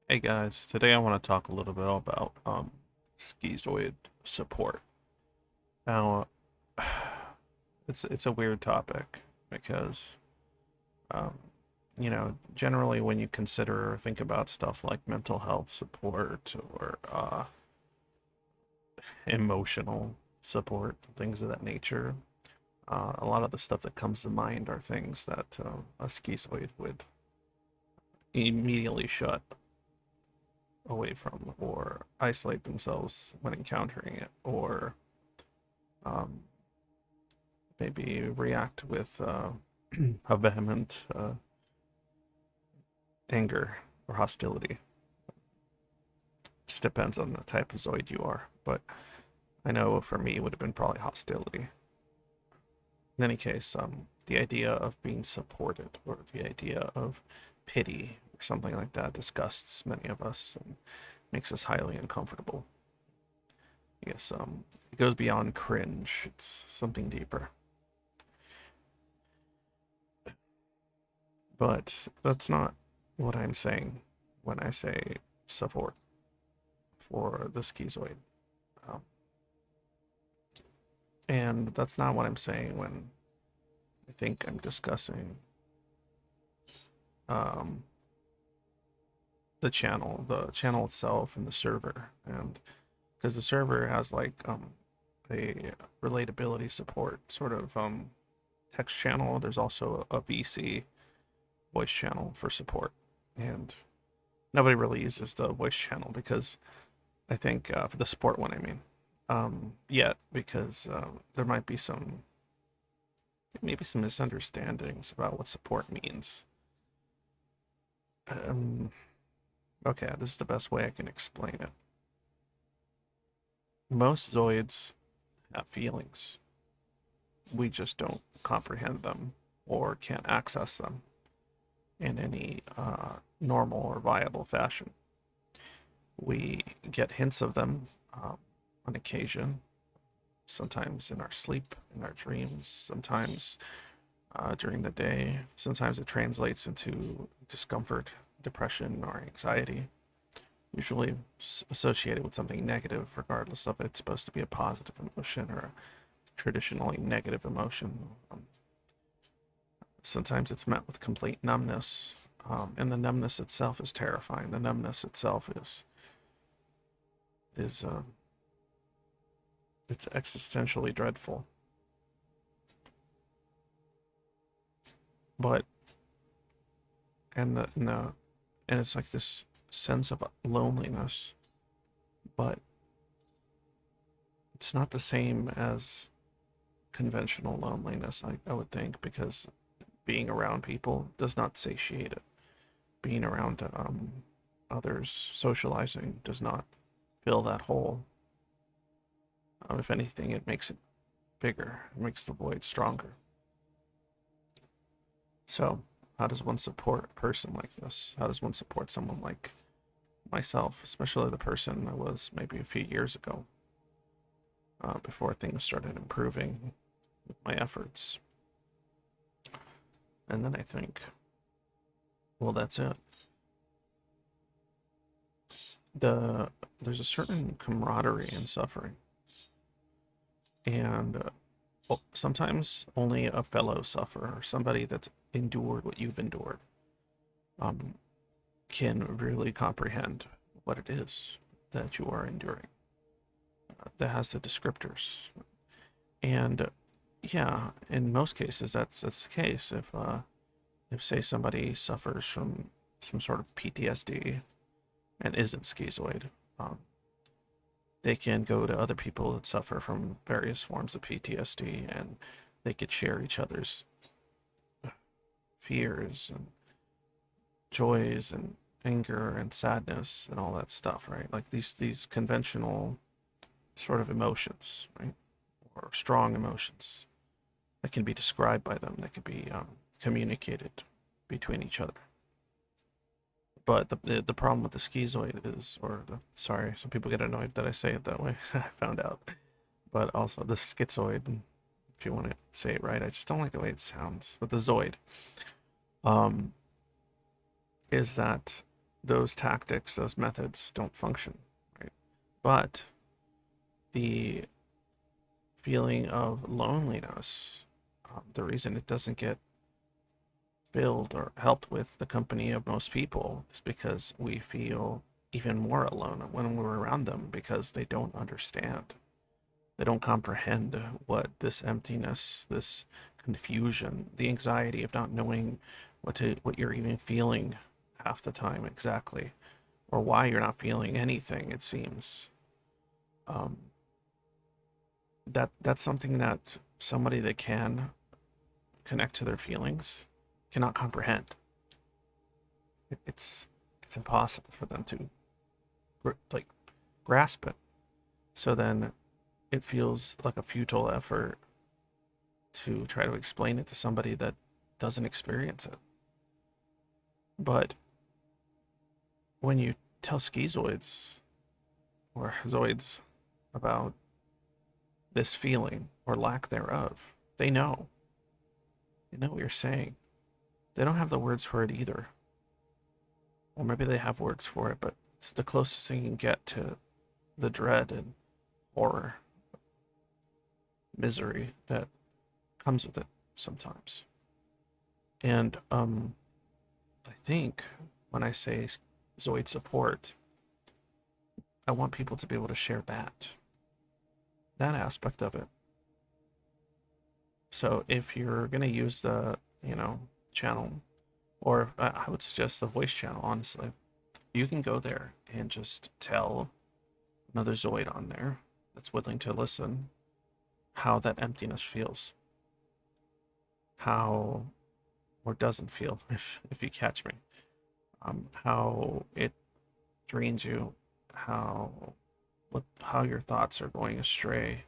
Hey guys, today I want to talk a little bit about schizoid support. Now, it's a weird topic because um, generally when you consider or think about stuff like mental health support or emotional support, things of that nature, a lot of the stuff that comes to mind are things that a schizoid would immediately shut away from or isolate themselves when encountering it or um, maybe react with a vehement anger or hostility. Just depends on the type of zoid you are, but I know for me it would have been probably hostility. In any case, the idea of being supported or the idea of pity or something like that disgusts many of us and makes us highly uncomfortable. I guess it goes beyond cringe. It's something deeper. But that's not what I'm saying when I say support for the schizoid. Um, and that's not what I'm saying when I think I'm discussing um, the channel itself and the server. And because the server has like a relatability support sort of text channel, there's also a VC voice channel for support. And nobody really uses the voice channel because I think for the support one, I mean, yet because there might be maybe some misunderstandings about what support means. Um, okay, this is the best way I can explain it. Most zoids have feelings. We just don't comprehend them or can't access them in any normal or viable fashion. We get hints of them on occasion, sometimes in our sleep, in our dreams, sometimes during the day. Sometimes it translates into discomfort, depression, or anxiety, usually associated with something negative, regardless of it's supposed to be a positive emotion or a traditionally negative emotion. Sometimes it's met with complete numbness, and the numbness itself is terrifying. The numbness itself is it's existentially dreadful. But and it's like this sense of loneliness, but it's not the same as conventional loneliness, I would think, because being around people does not satiate it. Being around others, socializing, does not fill that hole. If anything, it makes it bigger, it makes the void stronger. So, how does one support a person like this? How does one support someone like myself, especially the person I was maybe a few years ago, before things started improving with my efforts? And then I think, well, that's it. There's a certain camaraderie in suffering, and sometimes only a fellow sufferer, somebody that's endured what you've endured, um, can really comprehend what it is that you are enduring. That has the descriptors, and yeah, in most cases that's the case. If say somebody suffers from some sort of PTSD and isn't schizoid, um, they can go to other people that suffer from various forms of PTSD and they could share each other's fears and joys and anger and sadness and all that stuff, right? Like these conventional sort of emotions, right? Or strong emotions that can be described by them, that can be communicated between each other. But the problem with the schizoid is, or the sorry, some people get annoyed that I say it that way. I found out, but also the schizoid, if you want to say it right. I just don't like the way it sounds. But the zoid, um, is that those tactics, those methods don't function, right? But the feeling of loneliness, the reason it doesn't get filled or helped with the company of most people is because we feel even more alone when we're around them because they don't understand. They don't comprehend what this emptiness, this confusion, the anxiety of not knowing what you're even feeling half the time exactly, or why you're not feeling anything. It seems um, that's something that somebody that can connect to their feelings cannot comprehend. It's impossible for them to like grasp it. So then it feels like a futile effort to try to explain it to somebody that doesn't experience it. But when you tell schizoids or zoids about this feeling or lack thereof, they know. They know what you're saying. They don't have the words for it either. Or maybe they have words for it, but it's the closest thing you can get to the dread and horror, misery that comes with it sometimes. And I think when I say Zoid support, I want people to be able to share that aspect of it. So if you're going to use the, channel, or I would suggest the voice channel, honestly, you can go there and just tell another Zoid on there that's willing to listen how that emptiness feels. How, or doesn't feel, if you catch me. How it drains you, how your thoughts are going astray,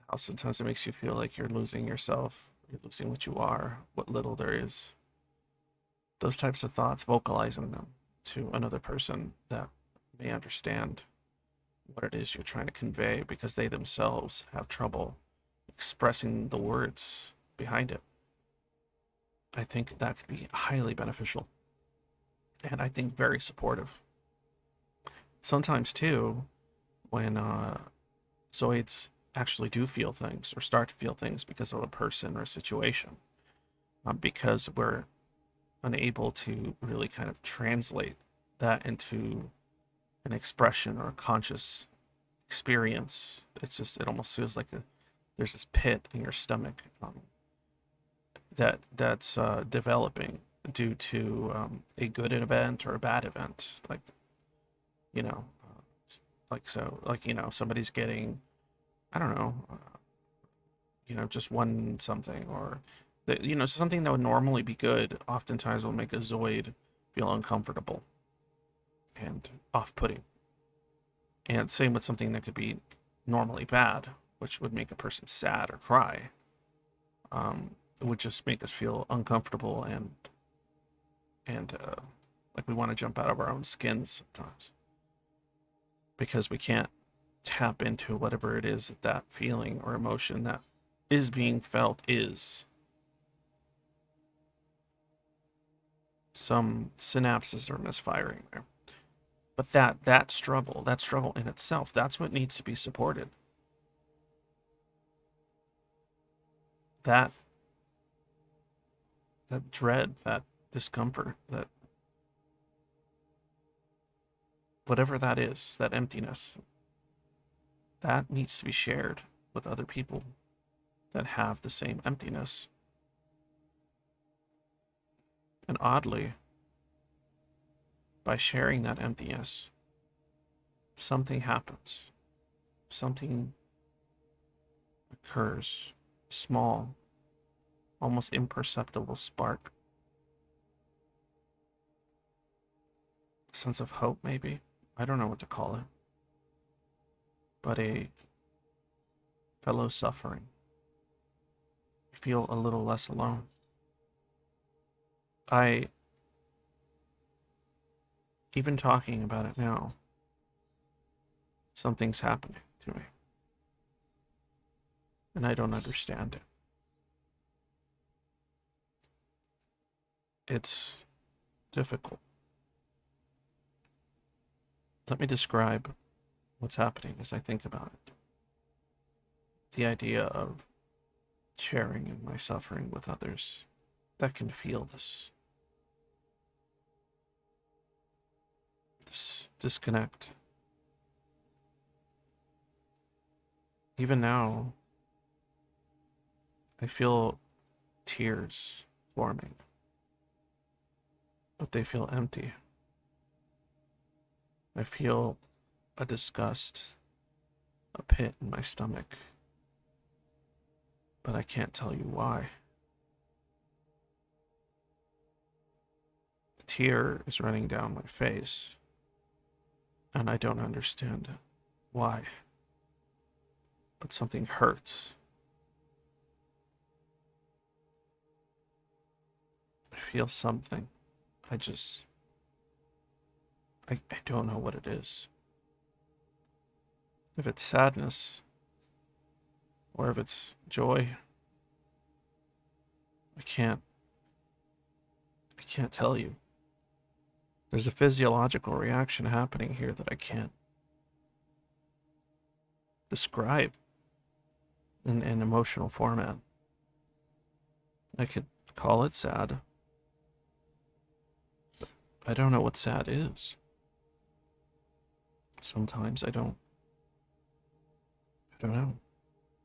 how sometimes it makes you feel like you're losing yourself, you're losing what you are, what little there is. Those types of thoughts, vocalizing them to another person that may understand what it is you're trying to convey because they themselves have trouble expressing the words behind it. I think that could be highly beneficial and I think very supportive. Sometimes, too, when zoids actually do feel things or start to feel things because of a person or a situation, because we're unable to really kind of translate that into an expression or a conscious experience. It almost feels like there's this pit in your stomach that's developing due to a good event or a bad event, like you know, somebody's getting, I don't know, just won something, or something that would normally be good oftentimes will make a zoid feel uncomfortable and off-putting. And same with something that could be normally bad, which would make a person sad or cry. It would just make us feel uncomfortable and like we want to jump out of our own skins sometimes because we can't tap into whatever it is that feeling or emotion that is being felt is. Some synapses are misfiring there. But that struggle in itself, that's what needs to be supported. That dread, that discomfort, that whatever that is, that emptiness, that needs to be shared with other people that have the same emptiness. And oddly, by sharing that emptiness, something happens. Something occurs. Small, almost imperceptible spark. A sense of hope, maybe? I don't know what to call it. But a fellow suffering. You feel a little less alone. Even talking about it now, something's happening to me. And I don't understand it. It's difficult. let me describe what's happening as I think about it. The idea of sharing in my suffering with others that can feel this disconnect. Even now, I feel tears forming, but they feel empty. I feel a disgust, a pit in my stomach, but I can't tell you why. A tear is running down my face, and I don't understand why, but something hurts. I feel something. I don't know what it is. If it's sadness, or if it's joy, I can't tell you. There's a physiological reaction happening here that I can't describe in an emotional format. I could call it sad, but I don't know what sad is. Sometimes I don't know.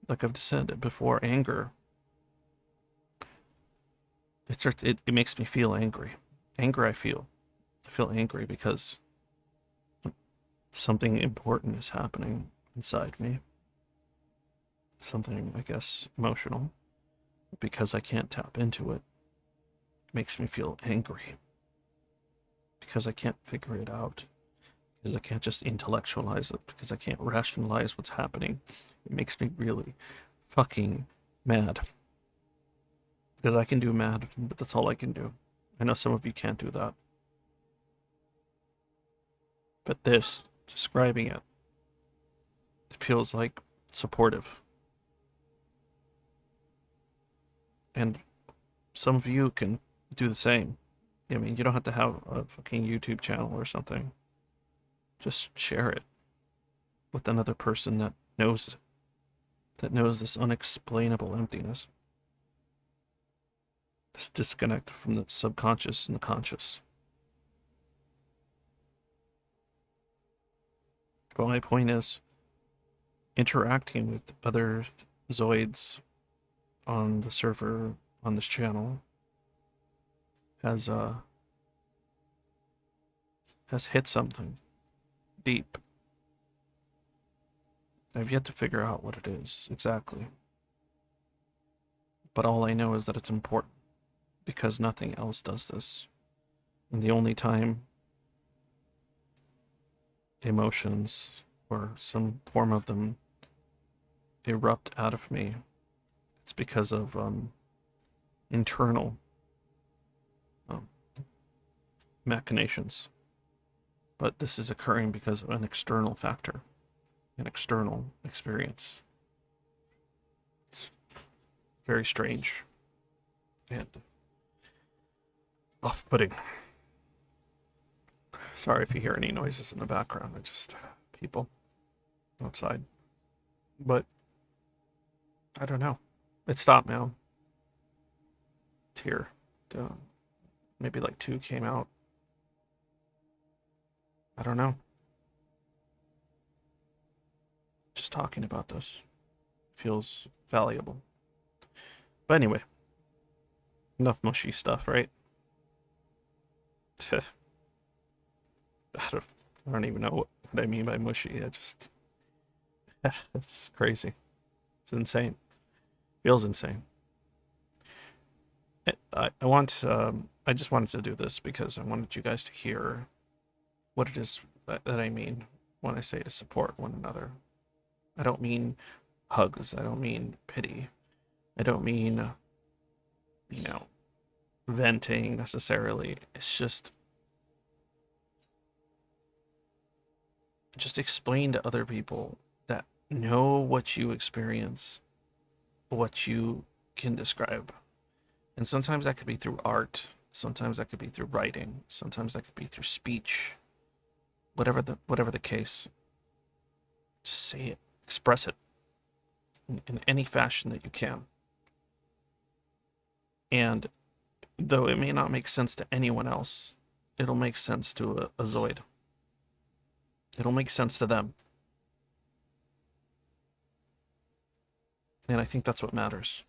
Like I've said before, anger. It makes me feel angry. Anger I feel. I feel angry because something important is happening inside me. Something, I guess, emotional. Because I can't tap into it, it makes me feel angry. Because I can't figure it out. Because I can't just intellectualize it. Because I can't rationalize what's happening. It makes me really fucking mad. Because I can do mad, but that's all I can do. I know some of you can't do that. But this, describing it, it feels like supportive. And some of you can do the same. I mean, you don't have to have a fucking YouTube channel or something. Just share it with another person that knows it, that knows this unexplainable emptiness, this disconnect from the subconscious and the conscious. But my point is, interacting with other zoids on the server on this channel has hit something deep. I've yet to figure out what it is exactly. But all I know is that it's important because nothing else does this. And the only time emotions or some form of them erupt out of me, it's because of internal machinations. But this is occurring because of an external factor, an external experience. It's very strange and off-putting. Sorry if you hear any noises in the background. It's just people outside. But I don't know. It stopped now. Tear. Maybe like 2 came out. I don't know. Just talking about this feels valuable. But anyway, enough mushy stuff, right? I don't even know what I mean by mushy. It's crazy. It's insane. Feels insane. I just wanted to do this because I wanted you guys to hear what it is that I mean when I say to support one another. I don't mean hugs. I don't mean pity. I don't mean, venting necessarily. It's just explain to other people that know what you experience, what you can describe. And sometimes that could be through art. Sometimes that could be through writing. Sometimes that could be through speech. whatever the case, just say it, express it in any fashion that you can. And though it may not make sense to anyone else, it'll make sense to a zoid. It'll make sense to them. And I think that's what matters.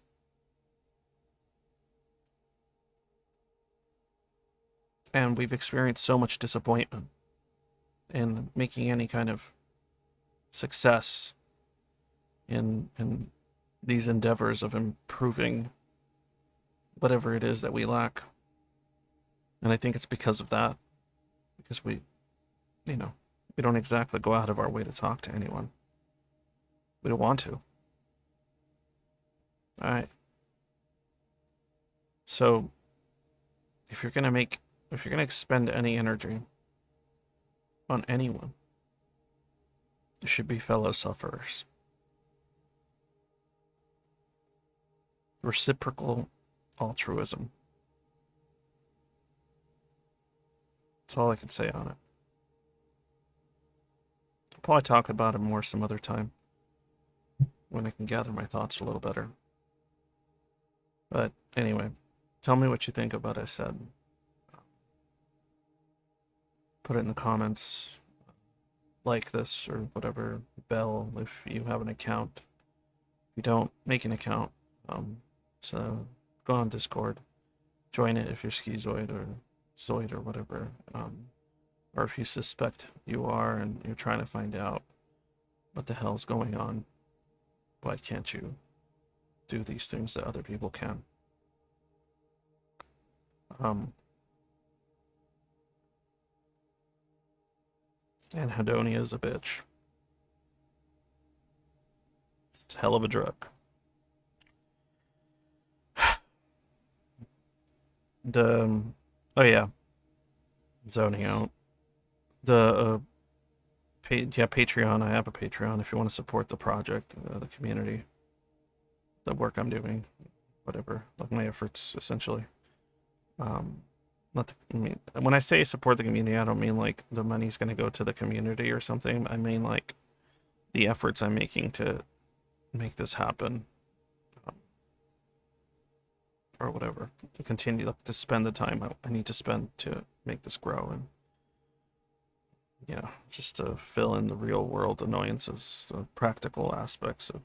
And we've experienced so much disappointment in making any kind of success in these endeavors of improving whatever it is that we lack. And I think it's because of that. Because we don't exactly go out of our way to talk to anyone. We don't want to. Alright. So, if you're gonna expend any energy on anyone, it should be fellow sufferers. Reciprocal altruism. That's all I can say on it. I'll probably talk about it more some other time when I can gather my thoughts a little better. But anyway, tell me what you think of what I said. Put it in the comments. Like this or whatever. Bell if you have an account. If you don't, make an account. So go on Discord. Join it if you're Schizoid or zoid or whatever. Or if you suspect you are and you're trying to find out what the hell's going on, why can't you do these things that other people can? And Hedonia is a bitch. It's a hell of a drug. Oh yeah, zoning out. Patreon. I have a Patreon if you want to support the project, the community, the work I'm doing, whatever, like my efforts, essentially. When I say support the community, I don't mean like the money's going to go to the community or something. I mean like the efforts I'm making to make this happen, or whatever, to continue to spend the time I need to spend to make this grow, and just to fill in the real world annoyances, the practical aspects of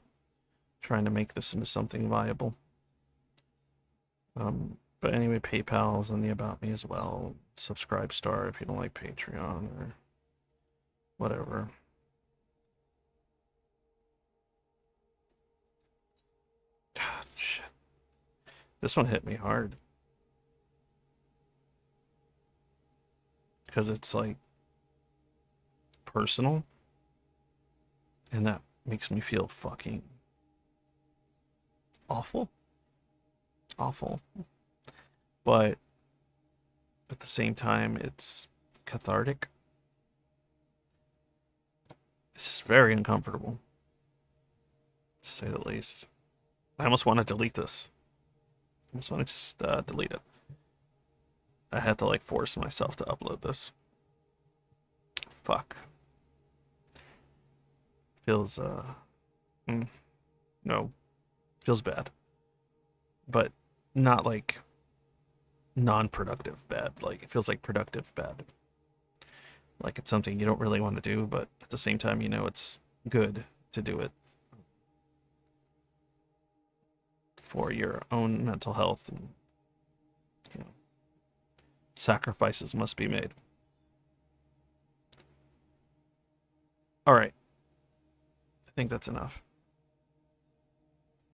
trying to make this into something viable. But anyway, PayPal's on the About Me as well. Subscribe star if you don't like Patreon or whatever. God, shit. This one hit me hard. Because it's like personal. And that makes me feel fucking awful. Awful. But at the same time, it's cathartic. It's very uncomfortable, to say the least. I almost want to delete this. I almost want to just delete it. I had to like force myself to upload this. Fuck. Feels no. Feels bad. But not like non-productive bad. Like it feels like productive bad. Like it's something you don't really want to do, but at the same time, it's good to do it for your own mental health, and sacrifices must be made. All right. I think that's enough.